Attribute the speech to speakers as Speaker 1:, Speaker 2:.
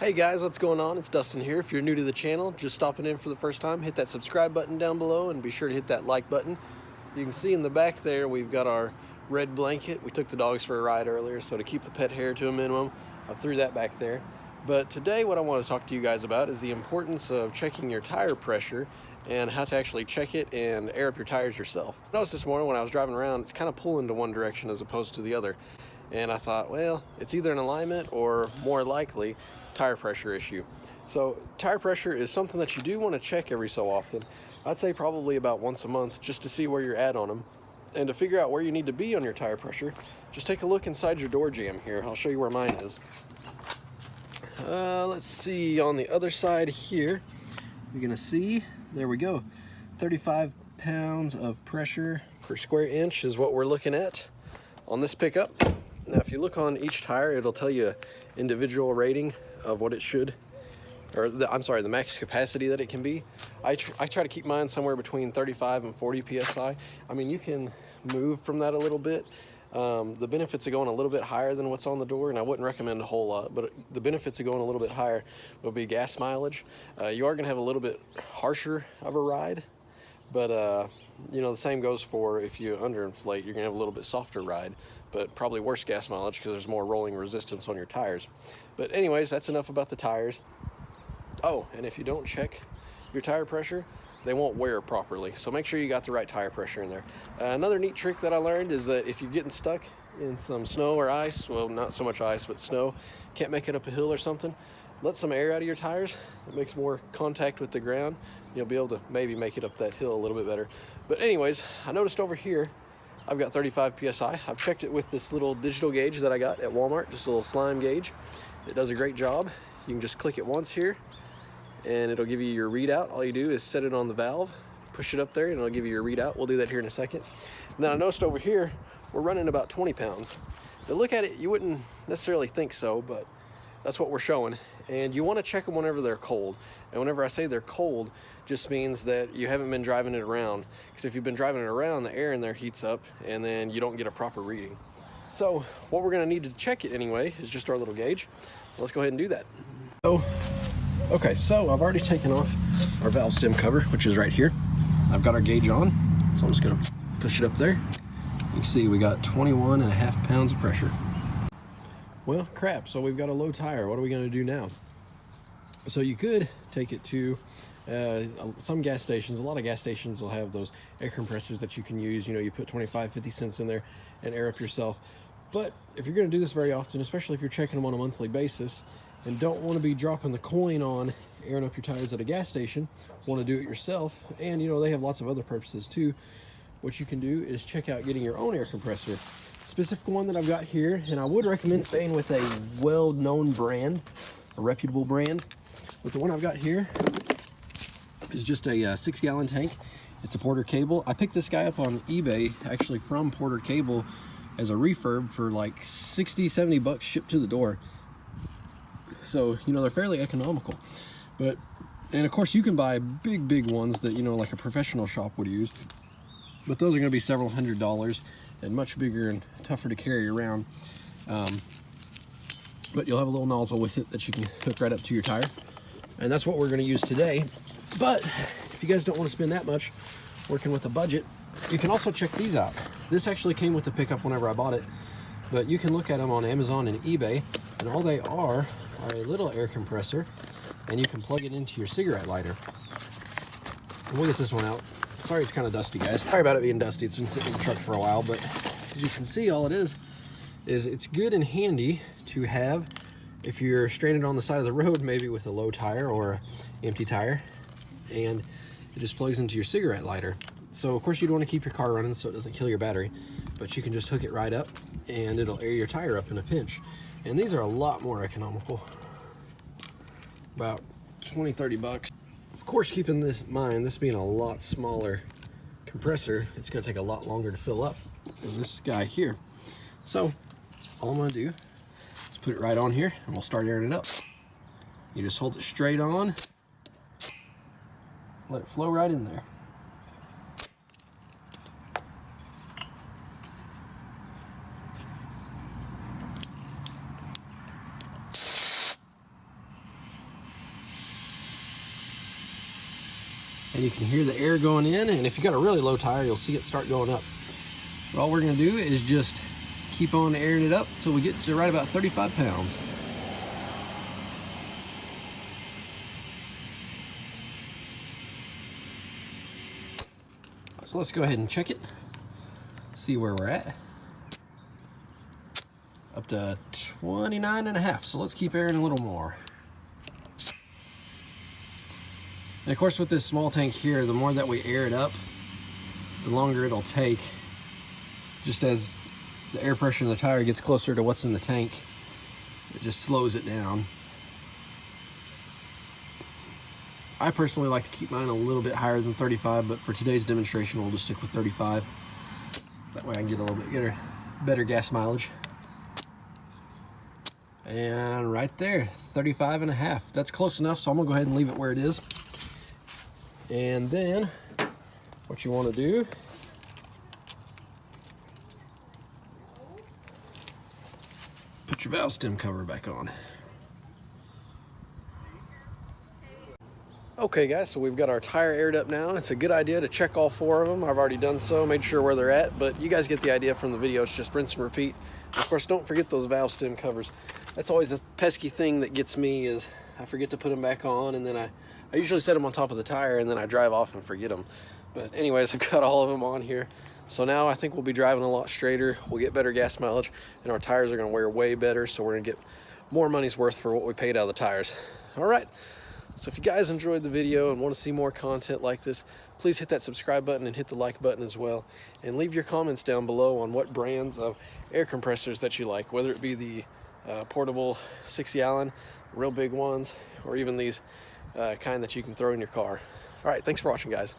Speaker 1: Hey guys, what's going on? It's Dustin here. If you're new to the channel, just stopping in for the first time, hit that subscribe button down below and be sure to hit that like button. You can see in the back there we've got our red blanket. We took the dogs for a ride earlier, so to keep the pet hair to a minimum, I threw that back there. But today what I want to talk to you guys about is the importance of checking your tire pressure and how to actually check it and air up your tires yourself. I noticed this morning when I was driving around, it's kind of pulling to one direction as opposed to the other. And I thought, well, it's either an alignment or more likely tire pressure issue. So tire pressure is something that you do want to check every so often. I'd say probably about once a month, just to see where you're at on them. And to figure out where you need to be on your tire pressure, just take a look inside your door jamb here. I'll show you where mine is. Let's see, on the other side here, you're gonna see, there we go, 35 pounds of pressure per square inch is what we're looking at on this pickup. Now if you look on each tire, it'll tell you an individual rating of what it should, or the max capacity that it can be. I try to keep mine somewhere between 35 and 40 PSI. I mean, you can move from that a little bit. The benefits of going a little bit higher than what's on the door, and I wouldn't recommend a whole lot, but the benefits of going a little bit higher will be gas mileage. You are gonna have a little bit harsher of a ride, but you know, the same goes for if you underinflate, you're gonna have a little bit softer ride, but probably worse gas mileage because there's more rolling resistance on your tires. But anyways, that's enough about the tires. Oh, and if you don't check your tire pressure, they won't wear properly. So make sure you got the right tire pressure in there. Another neat trick that I learned is that if you're getting stuck in some snow or ice, well, not so much ice, but snow, can't make it up a hill or something, let some air out of your tires. It makes more contact with the ground. You'll be able to maybe make it up that hill a little bit better. But anyways, I noticed over here, I've got 35 PSI. I've checked it with this little digital gauge that I got at Walmart, just a little slime gauge. It does a great job. You can just click it once here and it'll give you your readout. All you do is set it on the valve, push it up there, and it'll give you your readout. We'll do that here in a second. And then I noticed over here, we're running about 20 pounds. To look at it, you wouldn't necessarily think so, but that's what we're showing. And you want to check them whenever they're cold. And whenever I say they're cold, just means that you haven't been driving it around. Because if you've been driving it around, the air in there heats up and then you don't get a proper reading. So what we're gonna need to check it anyway is just our little gauge. Let's go ahead and do that. Okay, so I've already taken off our valve stem cover, which is right here. I've got our gauge on, so I'm just gonna push it up there. You can see we got 21.5 pounds of pressure. Well, crap, so we've got a low tire. What are we gonna do now? So you could take it to some gas stations. A lot of gas stations will have those air compressors that you can use. You know, you put 25, 50 cents in there and air up yourself. But if you're gonna do this very often, especially if you're checking them on a monthly basis and don't wanna be dropping the coin on airing up your tires at a gas station, wanna do it yourself, and you know, they have lots of other purposes too, what you can do is check out getting your own air compressor. Specific one that I've got here, and I would recommend staying with a well-known brand, a reputable brand. But the one I've got here is just a 6-gallon tank. It's a Porter Cable. I picked this guy up on eBay, actually from Porter Cable, as a refurb for like 60, 70 bucks shipped to the door. So, you know, they're fairly economical. But, and of course you can buy big ones that, you know, like a professional shop would use. But those are gonna be several $100s and much bigger and tougher to carry around. But you'll have a little nozzle with it that you can hook right up to your tire. And that's what we're gonna use today. But if you guys don't want to spend that much working with a budget, you can also check these out. This actually came with the pickup whenever I bought it, but you can look at them on Amazon and eBay, and all they are a little air compressor, and you can plug it into your cigarette lighter. And we'll get this one out. Sorry it's kind of dusty, guys. Sorry about it being dusty. It's been sitting in the truck for a while, but as you can see, all it is it's good and handy to have if you're stranded on the side of the road, maybe with a low tire or an empty tire, and it just plugs into your cigarette lighter. So of course you'd want to keep your car running so it doesn't kill your battery, but you can just hook it right up and it'll air your tire up in a pinch. And these are a lot more economical, about 20, 30 bucks. Of course, keeping this in mind, this being a lot smaller compressor, it's gonna take a lot longer to fill up than this guy here. So all I'm gonna do is put it right on here and we'll start airing it up. You just hold it straight on, let it flow right in there. and you can hear the air going in, and if you got a really low tire, you'll see it start going up. But all we're gonna do is just keep on airing it up until we get to right about 35 pounds. So let's go ahead and check it, see where we're at. Up to 29.5, so let's keep airing a little more. And of course with this small tank here, the more that we air it up, the longer it'll take. Just as the air pressure in the tire gets closer to what's in the tank, it just slows it down. I personally like to keep mine a little bit higher than 35, but for today's demonstration we'll just stick with 35. That way I can get a little bit better gas mileage. And right there, 35.5. That's close enough, so I'm gonna go ahead and leave it where it is. And then what you want to do put your valve stem cover back on. Okay guys, so we've got our tire aired up now. It's a good idea to check all 4 of them. I've already done so, made sure where they're at, but you guys get the idea from the video. It's just rinse and repeat. And of course, don't forget those valve stem covers. That's always a pesky thing that gets me, is I forget to put them back on, and then I usually set them on top of the tire, and then I drive off and forget them. But anyways, I've got all of them on here. So now I think we'll be driving a lot straighter. We'll get better gas mileage, and our tires are gonna wear way better, so we're gonna get more money's worth for what we paid out of the tires. All right. So if you guys enjoyed the video and want to see more content like this, please hit that subscribe button and hit the like button as well. And leave your comments down below on what brands of air compressors that you like, whether it be the portable 60-gallon, real big ones, or even these kind that you can throw in your car. All right, thanks for watching, guys.